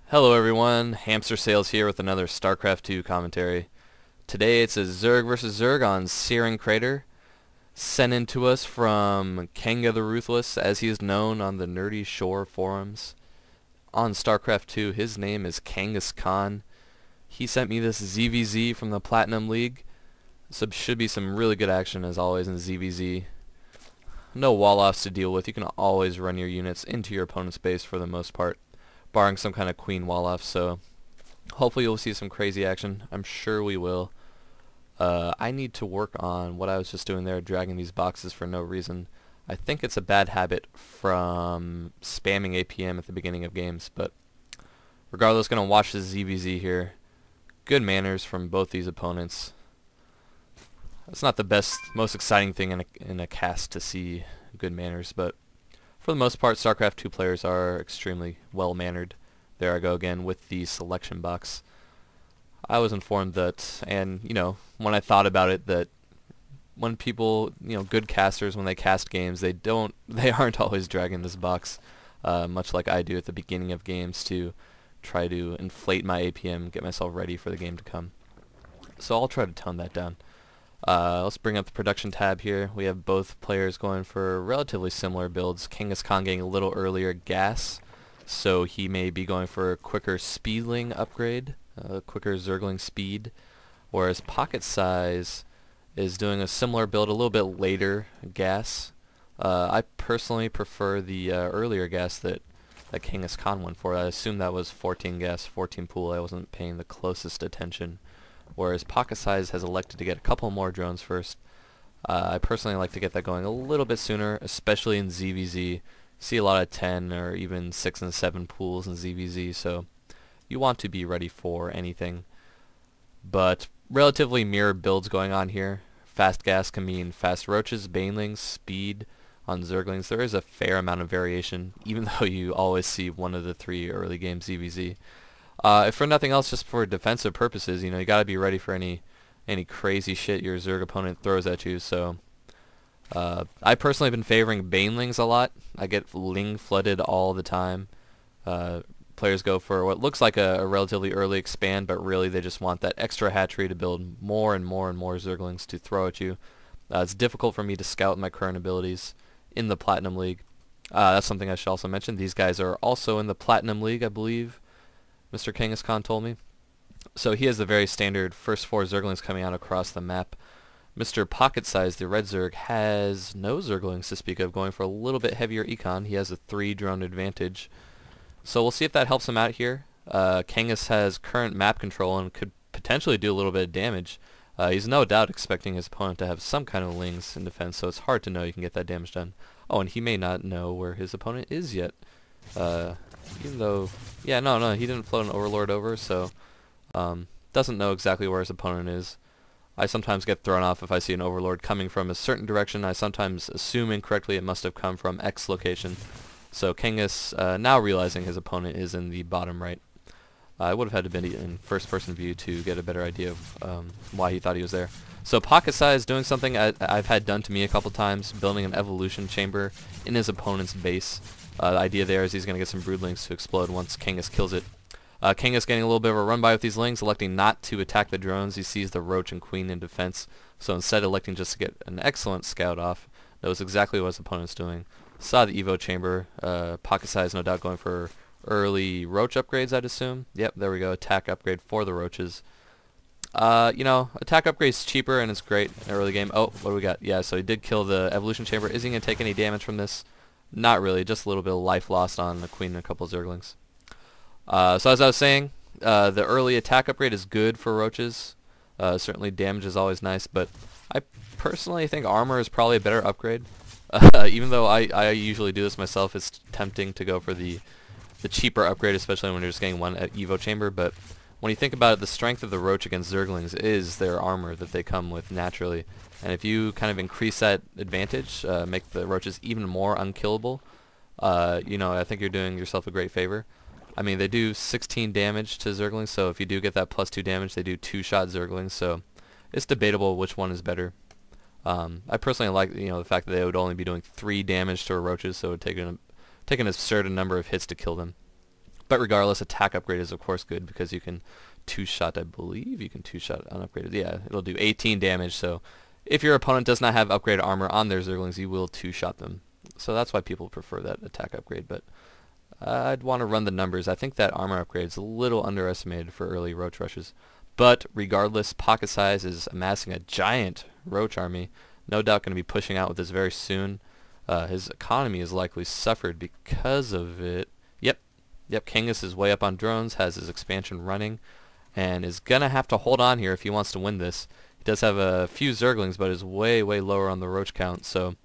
Hello everyone, Hamster Sales here with another Starcraft 2 commentary. Today it's a Zerg versus Zerg on Searing Crater, sent in to us from Kanga the Ruthless, as he is known on the Nerdy Shore forums. On Starcraft 2, his name is Kangas Khan. He sent me this ZvZ from the Platinum League, so should be some really good action as always in ZvZ. No wall-offs to deal with, you can always run your units into your opponent's base for the most part, barring some kind of queen wall-off, so hopefully you'll see some crazy action. I'm sure we will. I need to work on what I was just doing there, dragging these boxes for no reason. I think it's a bad habit from spamming APM at the beginning of games, but regardless, going to watch the ZvZ here. Good manners from both these opponents. It's not the best, most exciting thing in a cast to see good manners, but for the most part, StarCraft 2 players are extremely well-mannered. There I go again with the selection box. I was informed that, and when I thought about it, that when people, good casters, when they cast games, they aren't always dragging this box, much like I do at the beginning of games to try to inflate my APM, get myself ready for the game to come. So I'll try to tone that down. Let's bring up the production tab here. We have both players going for relatively similar builds. Kangas Khan getting a little earlier gas, so he may be going for a quicker speedling upgrade, quicker Zergling speed, whereas Pocketsize is doing a similar build, a little bit later gas. I personally prefer the earlier gas that Kangas Khan went for. I assume that was 14 gas, 14 pool. I wasn't paying the closest attention. Whereas Pocketsize has elected to get a couple more drones first. I personally like to get that going a little bit sooner, especially in ZvZ. See a lot of 10 or even 6 and 7 pools in ZvZ, so you want to be ready for anything. But relatively mirror builds going on here. Fast gas can mean fast roaches, banelings, speed on Zerglings. There is a fair amount of variation, even though you always see one of the three early game ZvZ. If for nothing else, just for defensive purposes, you gotta be ready for any crazy shit your Zerg opponent throws at you. So, I personally have been favoring Banelings a lot. I get Ling flooded all the time. Players go for what looks like a relatively early expand, but really they just want that extra hatchery to build more and more and more Zerglings to throw at you. It's difficult for me to scout my current abilities in the Platinum League. That's something I should also mention. These guys are also in the Platinum League, I believe. Mr. Kangas Khan told me. So he has the very standard first 4 Zerglings coming out across the map. Mr. Pocketsize, the red Zerg, has no Zerglings to speak of, going for a little bit heavier econ. He has a 3 drone advantage. So we'll see if that helps him out here. Kangas has current map control and could potentially do a little bit of damage. He's no doubt expecting his opponent to have some kind of Lings in defense, so it's hard to know you can get that damage done. Oh, and he may not know where his opponent is yet. Even though, yeah, no, he didn't float an Overlord over, so doesn't know exactly where his opponent is. I sometimes get thrown off if I see an Overlord coming from a certain direction. I sometimes assume incorrectly it must have come from X location. So Kangas, now realizing his opponent is in the bottom right. I would have had to be in first-person view to get a better idea of why he thought he was there. So Pocketsize doing something I've had done to me a couple times, building an evolution chamber in his opponent's base. The idea there is he's going to get some broodlings to explode once Kangas kills it. Kangas getting a little bit of a run by with these lings, electing not to attack the drones. He sees the roach and queen in defense, so instead electing just to get an excellent scout off. Knows exactly what his opponent's doing. Saw the Evo chamber. Pocketsize no doubt going for early roach upgrades, I'd assume. Yep, there we go. Attack upgrade for the roaches. Attack upgrade's cheaper and it's great in early game. Oh, what do we got? Yeah, so he did kill the evolution chamber. Is he going to take any damage from this? Not really, just a little bit of life lost on the queen and a couple of Zerglings. So as I was saying, the early attack upgrade is good for roaches. Certainly damage is always nice, but I personally think armor is probably a better upgrade. Even though I usually do this myself, it's tempting to go for the cheaper upgrade, especially when you're just getting one at Evo chamber, but when you think about it, the strength of the roach against Zerglings is their armor that they come with naturally. And if you kind of increase that advantage, make the roaches even more unkillable, I think you're doing yourself a great favor. I mean, they do 16 damage to Zerglings, so if you do get that +2 damage, they do 2-shot Zerglings, so it's debatable which one is better. I personally like, the fact that they would only be doing 3 damage to roaches, so it would take an absurd number of hits to kill them. But regardless, attack upgrade is of course good because you can two-shot, I believe. You can two-shot unupgraded. Yeah, it'll do 18 damage, so if your opponent does not have upgraded armor on their Zerglings, you will two-shot them. So that's why people prefer that attack upgrade, but I'd want to run the numbers. I think that armor upgrade is a little underestimated for early roach rushes. But regardless, Pocketsize is amassing a giant roach army. No doubt going to be pushing out with this very soon. His economy has likely suffered because of it. Yep, Kangas is way up on drones, has his expansion running, and is going to have to hold on here if he wants to win this. He does have a few Zerglings, but is way lower on the roach count, so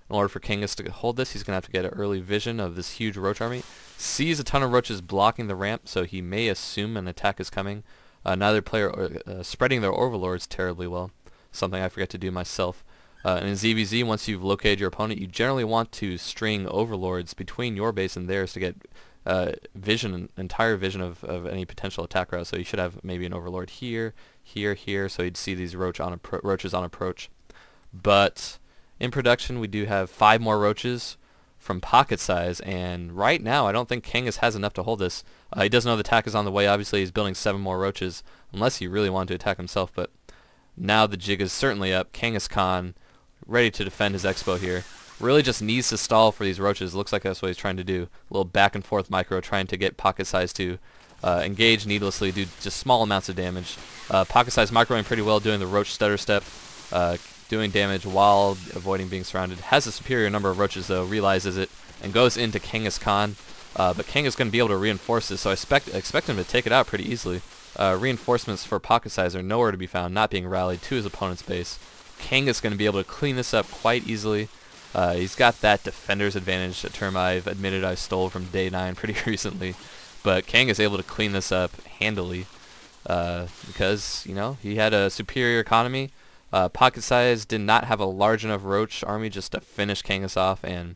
in order for Kangas to hold this, he's going to have to get an early vision of this huge roach army. Sees a ton of roaches blocking the ramp, so he may assume an attack is coming. Neither player spreading their overlords terribly well, something I forget to do myself. And in ZvZ, once you've located your opponent, you generally want to string overlords between your base and theirs to get entire vision of any potential attack route. So you should have maybe an overlord here, here, so you'd see these roaches on approach. But in production, we do have 5 more roaches from Pocketsize, and right now I don't think Kangas has enough to hold this. He doesn't know the attack is on the way. Obviously, he's building 7 more roaches, unless he really wanted to attack himself, but now the jig is certainly up. Kangas Khan ready to defend his expo here. Really just needs to stall for these roaches. Looks like that's what he's trying to do. A little back and forth micro, trying to get Pocketsize to engage needlessly, do just small amounts of damage. Pocketsize microing pretty well, doing the roach stutter step, doing damage while avoiding being surrounded. Has a superior number of roaches though, realizes it, and goes into Kangas Khan. But Kangas going to be able to reinforce this, so I expect him to take it out pretty easily. Reinforcements for Pocketsize are nowhere to be found, not being rallied to his opponent's base. Kangas going to be able to clean this up quite easily. He's got that defender's advantage, a term I've admitted I stole from Day 9 pretty recently. But Kangas able to clean this up handily because, you know, he had a superior economy. Pocketsize did not have a large enough roach army just to finish Kangas off, and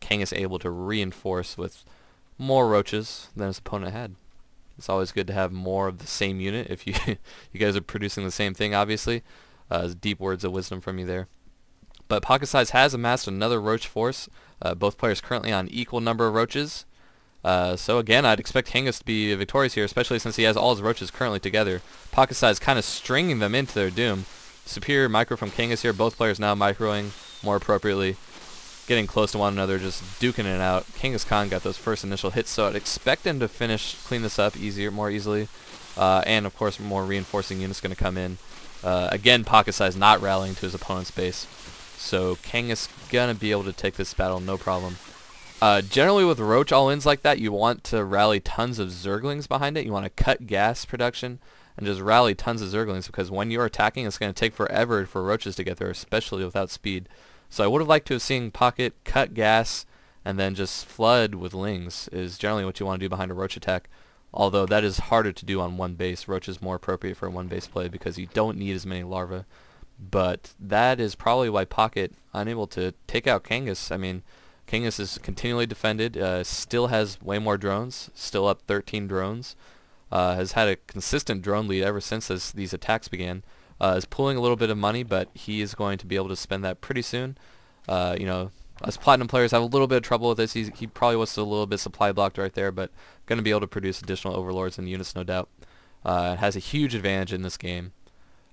Kangas able to reinforce with more roaches than his opponent had. It's always good to have more of the same unit if you you guys are producing the same thing, obviously. Deep words of wisdom from you there. But Pocketsize has amassed another roach force. Both players currently on equal number of roaches. So again, I'd expect Kangas to be victorious here, especially since he has all his roaches currently together. Pocketsize kind of stringing them into their doom. Superior micro from Kangas here. Both players now microing more appropriately, getting close to one another, just duking it out. Kangas Khan got those first initial hits, so I'd expect him to clean this up more easily. And of course, more reinforcing units going to come in. Again, Pocketsize not rallying to his opponent's base. So Kangas gonna be able to take this battle no problem. Generally with roach all-ins like that, you want to rally tons of Zerglings behind it. You want to cut gas production and just rally tons of Zerglings, because when you're attacking, it's going to take forever for roaches to get there, especially without speed. So I would have liked to have seen Pocket cut gas and then just flood with lings is generally what you want to do behind a roach attack. Although that is harder to do on one base. Roach is more appropriate for a one base play because you don't need as many larvae. But that is probably why Pocket unable to take out Kangas. I mean, Kangas is continually defended, still has way more drones, still up 13 drones, has had a consistent drone lead ever since these attacks began. Is pulling a little bit of money, but he is going to be able to spend that pretty soon. You know, us Platinum players have a little bit of trouble with this. He probably was a little bit supply blocked right there, but going to be able to produce additional overlords and units, no doubt. Has a huge advantage in this game.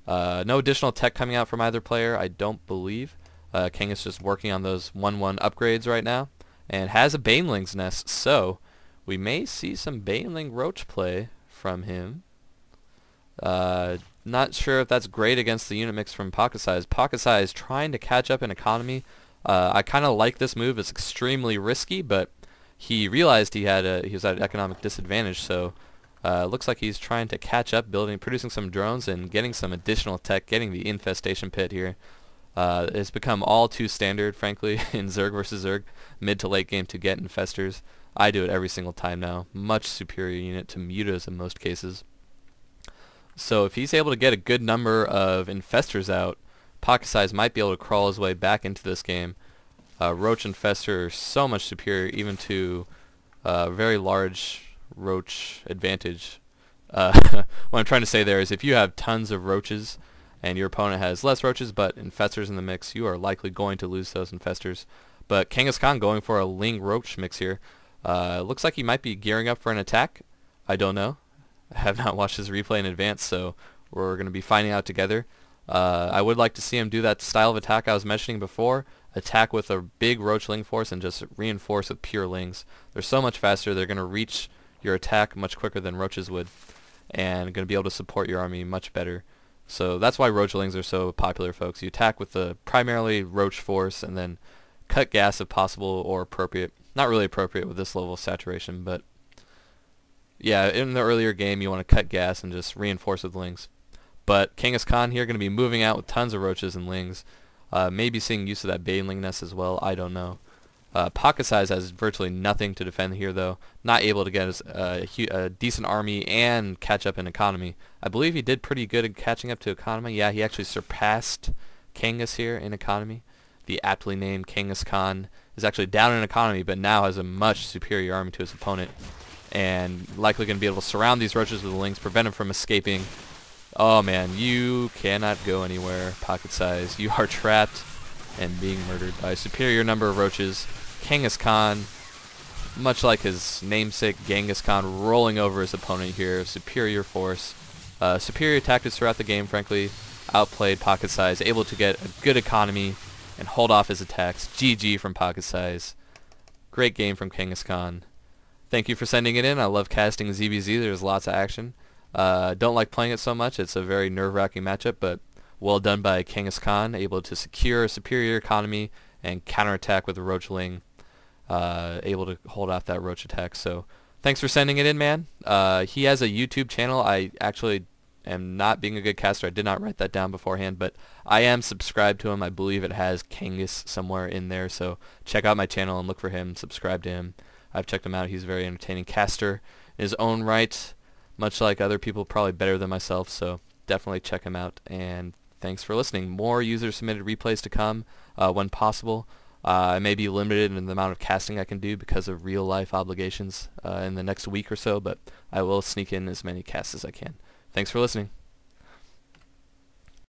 No additional tech coming out from either player, I don't believe. Kangas just working on those 1-1 upgrades right now, and has a Baneling's nest, so we may see some Baneling Roach play from him. Not sure if that's great against the unit mix from Pocketsize. Pocketsize trying to catch up in economy. I kind of like this move. It's extremely risky, but he realized he was at an economic disadvantage, so looks like he's trying to catch up, producing some drones and getting some additional tech, getting the infestation pit here. It's become all too standard, frankly, in Zerg versus Zerg, mid to late game to get infestors. I do it every single time now. Much superior unit to mutas in most cases. So if he's able to get a good number of infestors out, Pocketsize might be able to crawl his way back into this game. Roach infestor are so much superior even to very large roach advantage. What I'm trying to say there is if you have tons of roaches and your opponent has less roaches but infestors in the mix, you are likely going to lose those infestors. But Kangas Khan going for a Ling Roach mix here. Looks like he might be gearing up for an attack. I don't know. I have not watched his replay in advance, so we're going to be finding out together. I would like to see him do that style of attack I was mentioning before. Attack with a big roachling force and just reinforce with pure lings. They're so much faster. They're going to reach your attack much quicker than roaches would, and going to be able to support your army much better. So that's why roachlings are so popular, folks. You attack with the primarily roach force and then cut gas if possible or appropriate. Not really appropriate with this level of saturation, but yeah, in the earlier game you want to cut gas and just reinforce with lings. But Kangas Khan here going to be moving out with tons of roaches and lings. Maybe seeing use of that baneling nest as well, I don't know. Pocketsize has virtually nothing to defend here, though. Not able to get a decent army and catch up in economy. I believe he did pretty good at catching up to economy. Yeah, he actually surpassed Kangas here in economy. The aptly named Kangas Khan is actually down in economy, but now has a much superior army to his opponent, and likely going to be able to surround these roaches with the lings, prevent them from escaping. Oh man, you cannot go anywhere, Pocketsize. You are trapped and being murdered by a superior number of roaches. Kangas Khan, much like his namesake Genghis Khan, rolling over his opponent here. Superior force. Superior tactics throughout the game, frankly. Outplayed Pocketsize, able to get a good economy and hold off his attacks. GG from Pocketsize. Great game from Kangas Khan. Thank you for sending it in. I love casting ZvZ. There's lots of action. Don't like playing it so much. It's a very nerve-wracking matchup, but well done by Kangas Khan, able to secure a superior economy and counterattack with a roachling, able to hold off that roach attack. So thanks for sending it in, man. He has a YouTube channel. I actually am not being a good caster. I did not write that down beforehand, but I am subscribed to him. I believe it has Kangas somewhere in there, so check out my channel and look for him. Subscribe to him. I've checked him out. He's a very entertaining caster in his own right, much like other people, probably better than myself, so definitely check him out. And thanks for listening. More user-submitted replays to come when possible. I may be limited in the amount of casting I can do because of real-life obligations in the next week or so, but I will sneak in as many casts as I can. Thanks for listening.